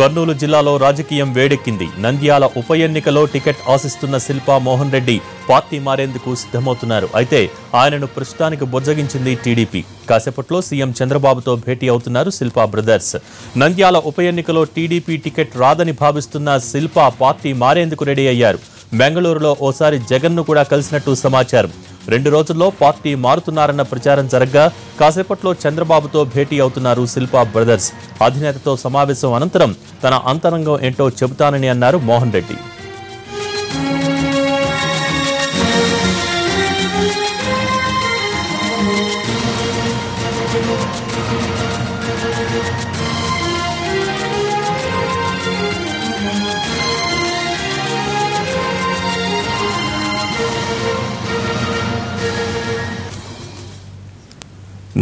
కర్నూలు జిల్లాలో రాజకీయం వేడెక్కింది. నంద్యాల ఉప ఎన్నికలో టికెట్ ఆశిస్తున్న శిల్పా మోహన్ రెడ్డి పార్టీ మారేందుకు సిద్ధమవుతున్నారు. అయితే ఆయనను ప్రస్తుతానికి బుజ్జగించింది టీడీపీ. కాసేపట్లో సీఎం చంద్రబాబుతో భేటీ అవుతున్నారు శిల్పా బ్రదర్స్. నంద్యాల ఉప ఎన్నికలో టీడీపీ టికెట్ రాదని భావిస్తున్న శిల్పా పార్టీ మారేందుకు రెడీ అయ్యారు. బెంగళూరులో ఓసారి జగన్ను కూడా కలిసినట్టు సమాచారం. 2 రోజుల్లో పార్టీ మారుతున్నారన్న ప్రచారం జరగ్గా కాసేపట్లో చంద్రబాబుతో భేటీ అవుతున్నారు శిల్పా బ్రదర్స్. అధినేతతో సమావేశం అనంతరం తన అంతరంగం ఏంటో చెబుతానని అన్నారు మోహన్ రెడ్డి.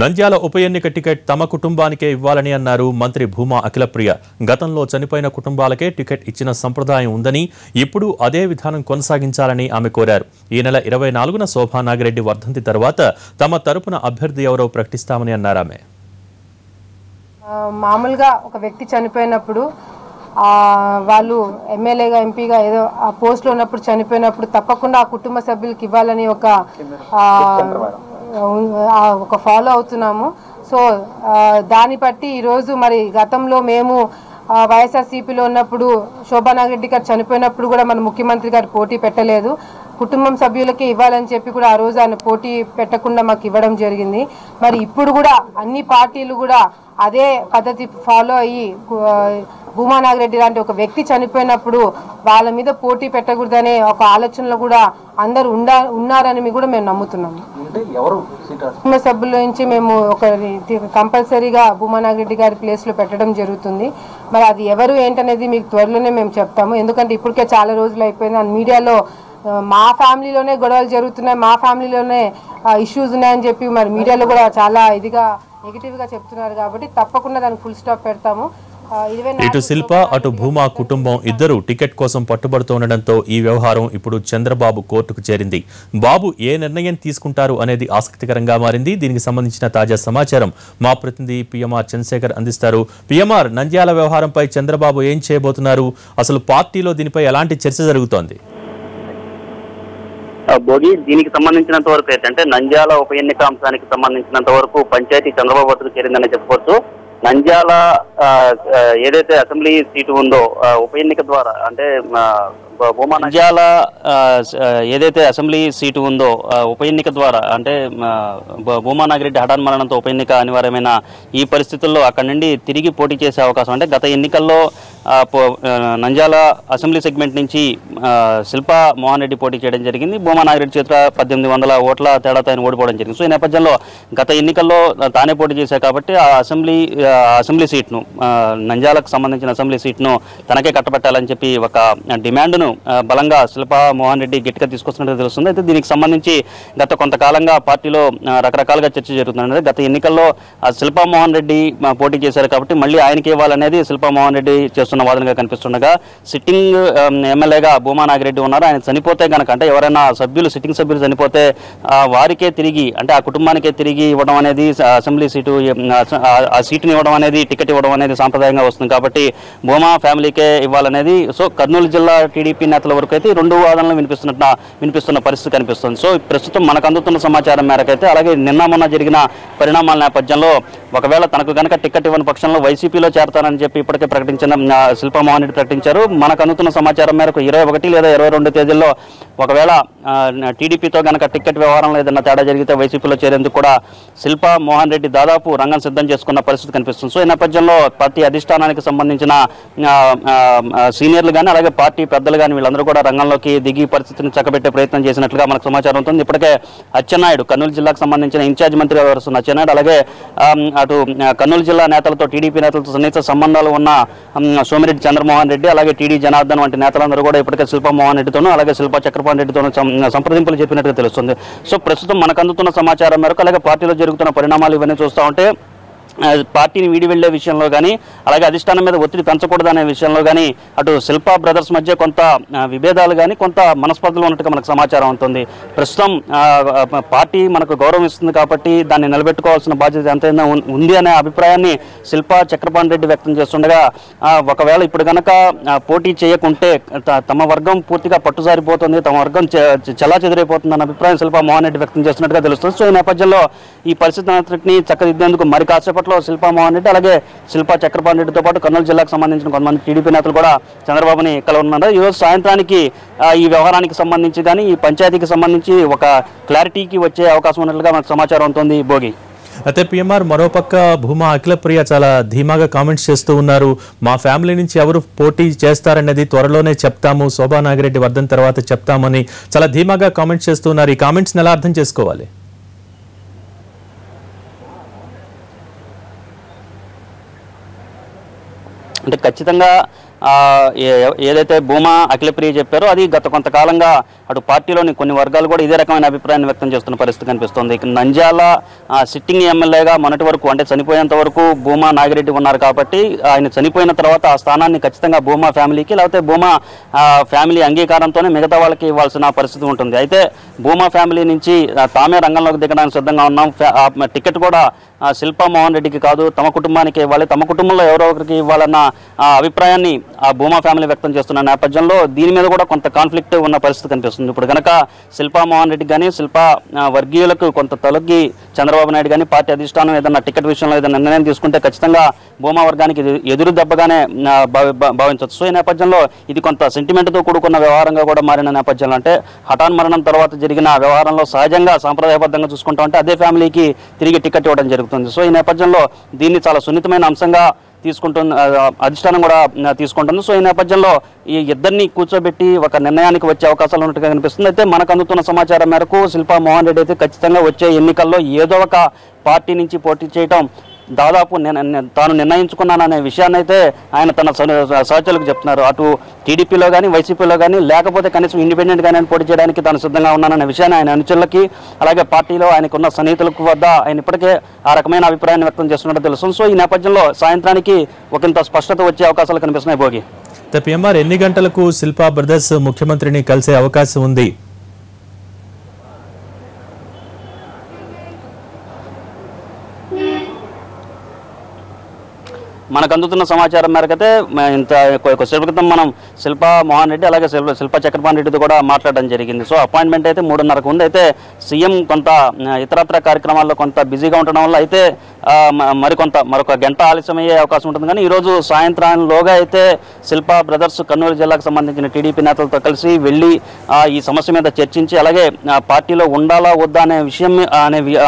నంద్యాల ఉప ఎన్నిక టికెట్ తమ కుటుంబానికే ఇవ్వాలని అన్నారు మంత్రి భూమా అఖిలప్రియ. గతంలో చనిపోయిన కుటుంబాలకే టికెట్ ఇచ్చిన సంప్రదాయం ఉందని, ఇప్పుడు అదే విధానం కొనసాగించాలని ఆమె కోరారు. ఈ నెల 24న శోభా నాగిరెడ్డి వర్ధంతి తర్వాత తమ తరపున అభ్యర్థి ఎవరో ప్రకటిస్తామని అన్నారు ఆమె. మామూలుగా ఒక వ్యక్తి చనిపోయినప్పుడు వాళ్ళు ఎమ్మెల్యేగా ఎంపీగా ఏదో ఆ పోస్ట్లో ఉన్నప్పుడు చనిపోయినప్పుడు తప్పకుండా ఆ కుటుంబ సభ్యులకి ఇవ్వాలని ఒక ఫాలో అవుతున్నాము. సో దాన్ని బట్టి ఈరోజు మరి గతంలో మేము వైఎస్ఆర్సీపీలో ఉన్నప్పుడు శోభా నాగిరెడ్డి గారు చనిపోయినప్పుడు కూడా మన ముఖ్యమంత్రి గారు పోటీ పెట్టలేదు. కుటుంబం సభ్యులకి ఇవ్వాలని చెప్పి కూడా ఆ రోజు ఆయన పోటీ పెట్టకుండా మాకు ఇవ్వడం జరిగింది. మరి ఇప్పుడు కూడా అన్ని పార్టీలు కూడా అదే పద్ధతి ఫాలో అయ్యి భూమా నాగిరెడ్డి లాంటి ఒక వ్యక్తి చనిపోయినప్పుడు వాళ్ళ మీద పోటీ పెట్టకూడదనే ఒక ఆలోచనలో కూడా అందరు ఉన్నారని కూడా మేము నమ్ముతున్నాము. కుటుంబ సభ్యుల నుంచి మేము ఒక కంపల్సరీగా భూమా నాగిరెడ్డి గారి ప్లేస్లో పెట్టడం జరుగుతుంది. మరి అది ఎవరు ఏంటనేది మీకు త్వరలోనే మేము చెప్తాము. ఎందుకంటే ఇప్పటికే చాలా రోజులు అయిపోయింది. అండ్ మీడియాలో మా ఫ్యామిలీలోనే గొడవలు జరుగుతున్నాయి, మా ఫ్యామిలీలోనే ఇష్యూస్ ఉన్నాయని చెప్పి మరి మీడియాలో కూడా చాలా ఇదిగా నెగిటివ్గా చెప్తున్నారు. కాబట్టి తప్పకుండా దానికి ఫుల్ స్టాప్ పెడతాము. ఇటు శిల్ప అటు భూమా కుటుంబం ఇద్దరు టికెట్ కోసం పట్టుబడుతుండటంతో ఈ వ్యవహారం ఇప్పుడు చంద్రబాబు కోర్టుకు చేరింది. బాబు ఏ నిర్ణయం తీసుకుంటారు అనేది ఆసక్తికరంగా మారింది. దీనికి సంబంధించిన తాజా సమాచారం మా ప్రతినిధి పిఎంఆర్ చంద్రశేఖర్ అందిస్తారు. పిఎంఆర్, నంద్యాల వ్యవహారంపై చంద్రబాబు ఏం చేయబోతున్నారు? అసలు పార్టీలో దీనిపై ఎలాంటి చర్చ జరుగుతోంది? భోగి, దీనికి సంబంధించినంత వరకు ఏంటంటే నంద్యాల ఉప ఎన్నిక అంశానికి సంబంధించినంత వరకు పంచాయతీ చంద్రబాబు వద్దకు చేరిందని చెప్పుకోవచ్చు. నంద్యాల ఏదైతే అసెంబ్లీ సీటు ఉందో ఉప ఎన్నిక ద్వారా అంటే నంద్యాల ఏదైతే అసెంబ్లీ సీటు ఉందో ఉప ఎన్నిక ద్వారా అంటే భూమా నాగిరెడ్డి హఠాన్ మరణంతో ఉప ఎన్నిక అనివార్యమైన ఈ పరిస్థితుల్లో అక్కడి నుండి తిరిగి పోటీ చేసే అవకాశం అంటే గత ఎన్నికల్లో నంద్యాల అసెంబ్లీ సెగ్మెంట్ నుంచి శిల్పా మోహన్ రెడ్డి పోటీ చేయడం జరిగింది. భూమా నాగిరెడ్డి చేత 1800 ఓట్ల తేడాతో ఆయన ఓడిపోవడం జరిగింది. సో ఈ నేపథ్యంలో గత ఎన్నికల్లో తానే పోటీ చేశారు కాబట్టి ఆ అసెంబ్లీ సీట్ను నంద్యాలకు సంబంధించిన అసెంబ్లీ సీట్ను తనకే కట్టబెట్టాలని చెప్పి ఒక డిమాండ్ను బలంగా శిల్పా మోహన్ రెడ్డి గట్టిగా తీసుకొస్తున్నట్టు తెలుస్తుంది. అయితే దీనికి సంబంధించి గత కొంతకాలంగా పార్టీలో రకరకాలుగా చర్చ జరుగుతుంది. గత ఎన్నికల్లో శిల్పా మోహన్ రెడ్డి పోటీ చేశారు కాబట్టి మళ్ళీ ఆయనకి ఇవ్వాలనేది శిల్పా మోహన్ రెడ్డి చేస్తున్న వాదనగా కనిపిస్తుండగా సిట్టింగ్ ఎమ్మెల్యేగా భూమా నాగిరెడ్డి ఉన్నారు. ఆయన చనిపోతే కనుక అంటే ఎవరైనా సిట్టింగ్ సభ్యులు చనిపోతే వారికే తిరిగి అంటే ఆ కుటుంబానికే తిరిగి ఇవ్వడం అనేది అసెంబ్లీ సీటు ఆ సీటుని ఇవ్వడం అనేది టికెట్ ఇవ్వడం అనేది సాంప్రదాయంగా వస్తుంది కాబట్టి భూమా ఫ్యామిలీకే ఇవ్వాలనేది. సో కర్నూలు జిల్లా టీడీపీ నేతల వరకు అయితే 2 వాదనలు వినిపిస్తున్న పరిస్థితి కనిపిస్తుంది. సో ప్రస్తుతం మనకు అందుతున్న సమాచారం మేరకు అయితే అలాగే నిన్న మొన్న జరిగిన పరిణామాల నేపథ్యంలో ఒకవేళ తనకు కనుక టికెట్ ఇవ్వని పక్షంలో వైసీపీలో చేరతానని చెప్పి ఇప్పటికే ప్రకటించిన శిల్పా మోహన్ రెడ్డి ప్రకటించారు. మనకు అందుతున్న సమాచారం మేరకు 21 లేదా 22 తేదీల్లో ఒకవేళ టీడీపీతో కనుక టికెట్ వ్యవహారంలో ఏదైనా తేడా జరిగితే వైసీపీలో చేరేందుకు కూడా శిల్పా మోహన్ రెడ్డి దాదాపు రంగం సిద్ధం చేసుకున్న పరిస్థితి కనిపిస్తుంది. సో ఈ నేపథ్యంలో పార్టీ అధిష్టానానికి సంబంధించిన సీనియర్లు కానీ అలాగే పార్టీ పెద్దలు కానీ వీళ్ళందరూ కూడా రంగంలోకి దిగి పరిస్థితిని చక్కబెట్టే ప్రయత్నం చేసినట్లుగా మనకు సమాచారం ఉంటుంది. ఇప్పటికే అచ్చెన్నాయుడు కర్నూలు జిల్లాకు సంబంధించిన ఇన్ఛార్జ్ మంత్రిగా వ్యవహరిస్తున్న అచ్చెన్నాయుడు అలాగే అటు కర్నూలు జిల్లా నేతలతో టీడీపీ నేతలతో సన్నిహిత సంబంధాలు ఉన్న సోమిరెడ్డి చంద్రమోహన్ రెడ్డి అలాగే టీడీ జనార్దన్ వంటి నేతలందరూ కూడా ఇప్పటికే శిల్పా మోహన్ రెడ్డితోనూ అలాగే శిల్పా చక్రపాణి రెడ్డితోనూ సంప్రదింపులు చెప్పినట్టుగా తెలుస్తుంది. సో ప్రస్తుతం మనకు అందుతున్న సమాచారం మేరకు అలాగే పార్టీలో జరుగుతున్న పరిణామాలు ఇవన్నీ చూస్తూ ఉంటే పార్టీని వీడి వెళ్లే విషయంలో కానీ అలాగే అధిష్టానం మీద ఒత్తిడి పెంచకూడదనే విషయంలో కానీ అటు శిల్పా బ్రదర్స్ మధ్య కొంత విభేదాలు కానీ కొంత మనస్పర్ధలు ఉన్నట్టుగా మనకు సమాచారం ఉంటుంది. ప్రస్తుతం పార్టీ మనకు గౌరవం ఇస్తుంది కాబట్టి దాన్ని నిలబెట్టుకోవాల్సిన బాధ్యత ఎంతైనా ఉంది అనే అభిప్రాయాన్ని శిల్పా చక్రపాణి రెడ్డి వ్యక్తం చేస్తుండగా ఒకవేళ ఇప్పుడు కనుక పోటీ చేయకుంటే తమ వర్గం పూర్తిగా పట్టుసారిపోతుంది, తమ వర్గం చెల్లాచెదిరైపోతుంది అన్న అభిప్రాయం శిల్పా మోహన్ రెడ్డి వ్యక్తం చేస్తున్నట్టుగా తెలుస్తుంది. సో ఈ నేపథ్యంలో ఈ పరిస్థితిని చక్కదిద్దేందుకు మరి కాసేపట్లో శిల్పా మోహన్ రెడ్డి అలాగే శిల్పా చక్రపాణి రెడ్డితో పాటు కర్నూలు జిల్లాకు సంబంధించిన కొంతమంది టీడీపీ నేతలు కూడా చంద్రబాబుని కలవనున్నారు. ఈరోజు సాయంత్రానికి ఈ వ్యవహారానికి సంబంధించి కానీ ఈ పంచాయతీకి సంబంధించి ఒక క్లారిటీకి వచ్చే అవకాశం ఉన్నట్లుగా మనకు సమాచారం ఉంటుంది. భోగి అయితే పిఎంఆర్ మరోపక్క భూమా అఖిలప్రియ చాలా ధీమాగా కామెంట్స్ చేస్తూ ఉన్నారు. మా ఫ్యామిలీ నుంచి ఎవరు పోటీ చేస్తారన్నది త్వరలోనే చెప్తాము, శోభా నాగిరెడ్డి వర్ధన్ తర్వాత చెప్తామని చాలా ధీమాగా కామెంట్స్ చేస్తున్నారు. ఈ కామెంట్స్ని ఎలా అర్థం చేసుకోవాలి? అంటే ఖచ్చితంగా ఏదైతే భూమా అఖిలప్రియ చెప్పారో అది గత కొంతకాలంగా అటు పార్టీలోని కొన్ని వర్గాలు కూడా ఇదే రకమైన అభిప్రాయాన్ని వ్యక్తం చేస్తున్న పరిస్థితి కనిపిస్తుంది. నంద్యాల సిట్టింగ్ ఎమ్మెల్యేగా మొన్నటి వరకు అంటే చనిపోయేంత వరకు భూమా నాగిరెడ్డి ఉన్నారు కాబట్టి ఆయన చనిపోయిన తర్వాత ఆ స్థానాన్ని ఖచ్చితంగా భూమా ఫ్యామిలీకి లేకపోతే భూమా ఫ్యామిలీ అంగీకారంతోనే మిగతా వాళ్ళకి ఇవ్వాల్సిన పరిస్థితి ఉంటుంది. అయితే భూమా ఫ్యామిలీ నుంచి తామే రంగంలోకి దిగడానికి సిద్ధంగా ఉన్నాం, టికెట్ కూడా శిల్పా మోహన్ రెడ్డికి కాదు తమ కుటుంబానికి ఇవ్వాలి, తమ కుటుంబంలో ఎవరో ఒకరికి ఇవ్వాలన్న అభిప్రాయాన్ని ఆ భూమా ఫ్యామిలీ వ్యక్తం చేస్తున్న నేపథ్యంలో దీని మీద కూడా కొంత కాన్ఫ్లిక్ట్ ఉన్న పరిస్థితి కనిపిస్తుంది. ఇప్పుడు కనుక శిల్పా మోహన్ రెడ్డి కానీ శిల్పా వర్గీయులకు కొంత తొలగి చంద్రబాబు నాయుడు కానీ పార్టీ అధిష్టానం ఏదన్నా టికెట్ విషయంలో ఏదైనా నిర్ణయం తీసుకుంటే ఖచ్చితంగా భూమా వర్గానికి ఎదురు దెబ్బగానే భావించవచ్చు. సో ఈ నేపథ్యంలో ఇది కొంత సెంటిమెంట్తో కూడుకున్న వ్యవహారంగా కూడా మారిన నేపథ్యంలో అంటే హఠాన్ మరణం తర్వాత జరిగిన వ్యవహారంలో సహజంగా సాంప్రదాయబద్ధంగా చూసుకుంటా ఉంటే అదే ఫ్యామిలీకి తిరిగి టికెట్ ఇవ్వడం జరుగుతుంది. సో ఈ నేపథ్యంలో దీన్ని చాలా సున్నితమైన అంశంగా తీసుకుంటుంది, అధిష్టానం కూడా తీసుకుంటుంది. సో ఈ నేపథ్యంలో ఈ ఇద్దరిని కూర్చోబెట్టి ఒక నిర్ణయానికి వచ్చే అవకాశాలు ఉన్నట్టుగా కనిపిస్తుంది. అయితే మనకు అందుతున్న సమాచారం మేరకు శిల్పా మోహన్ రెడ్డి అయితే ఖచ్చితంగా వచ్చే ఎన్నికల్లో ఏదో ఒక పార్టీ నుంచి పోటీ చేయడం దాదాపు తాను నిర్ణయించుకున్నాననే విషయాన్ని అయితే ఆయన తన సహచరులకు చెప్తున్నారు. అటు టీడీపీలో కానీ వైసీపీలో కానీ లేకపోతే కనీసం ఇండిపెండెంట్గానే పోటీ చేయడానికి తాను సిద్ధంగా ఉన్నాననే విషయాన్ని ఆయన అనుచరులకి అలాగే పార్టీలో ఆయనకున్న సన్నిహితులకు వద్ద ఆయన ఇప్పటికే ఆ రకమైన అభిప్రాయాన్ని వ్యక్తం చేస్తున్నట్టు తెలుస్తుంది. సో ఈ నేపథ్యంలో సాయంత్రానికి ఒకంత స్పష్టత వచ్చే అవకాశాలు కనిపిస్తున్నాయి. భోగి పిఎంఆర్ ఎన్ని గంటలకు శిల్పా బ్రదర్స్ ముఖ్యమంత్రిని కలిసే అవకాశం ఉంది? మనకు అందుతున్న సమాచారం మేరకైతే ఇంత కొద్దిసేపు క్రితం మనం శిల్పా మోహన్ రెడ్డి అలాగే శిల్పా చక్రపాణి రెడ్డితో కూడా మాట్లాడడం జరిగింది. సో అపాయింట్మెంట్ అయితే 3:30కు ఉంది. అయితే సీఎం కొంత ఇతరత్ర కార్యక్రమాల్లో కొంత బిజీగా ఉండడం వల్ల అయితే మరొక గంట ఆలస్యమయ్యే అవకాశం ఉంటుంది. కానీ ఈరోజు సాయంత్రంలోగా అయితే శిల్పా బ్రదర్స్ కర్నూలు జిల్లాకు సంబంధించిన టీడీపీ నేతలతో కలిసి వెళ్ళి ఈ సమస్య మీద చర్చించి అలాగే పార్టీలో ఉండాలా వద్దా అనే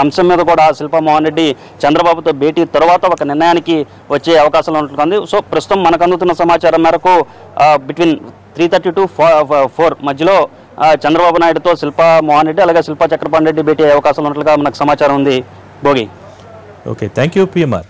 అంశం మీద కూడా శిల్పా మోహన్ రెడ్డి చంద్రబాబుతో భేటీ తర్వాత ఒక నిర్ణయానికి వచ్చే అవకాశాలు ఉంటుంది. సో ప్రస్తుతం మనకు అందుతున్న సమాచారం మేరకు బిట్వీన్ 3:30 to 4 మధ్యలో చంద్రబాబు నాయుడుతో శిల్పా మోహన్ రెడ్డి అలాగే శిల్పా చక్రపాణి రెడ్డి భేటీ అయ్యే అవకాశాలు ఉన్నట్లుగా మనకు సమాచారం ఉంది. Bhogi okay, thank you PMR.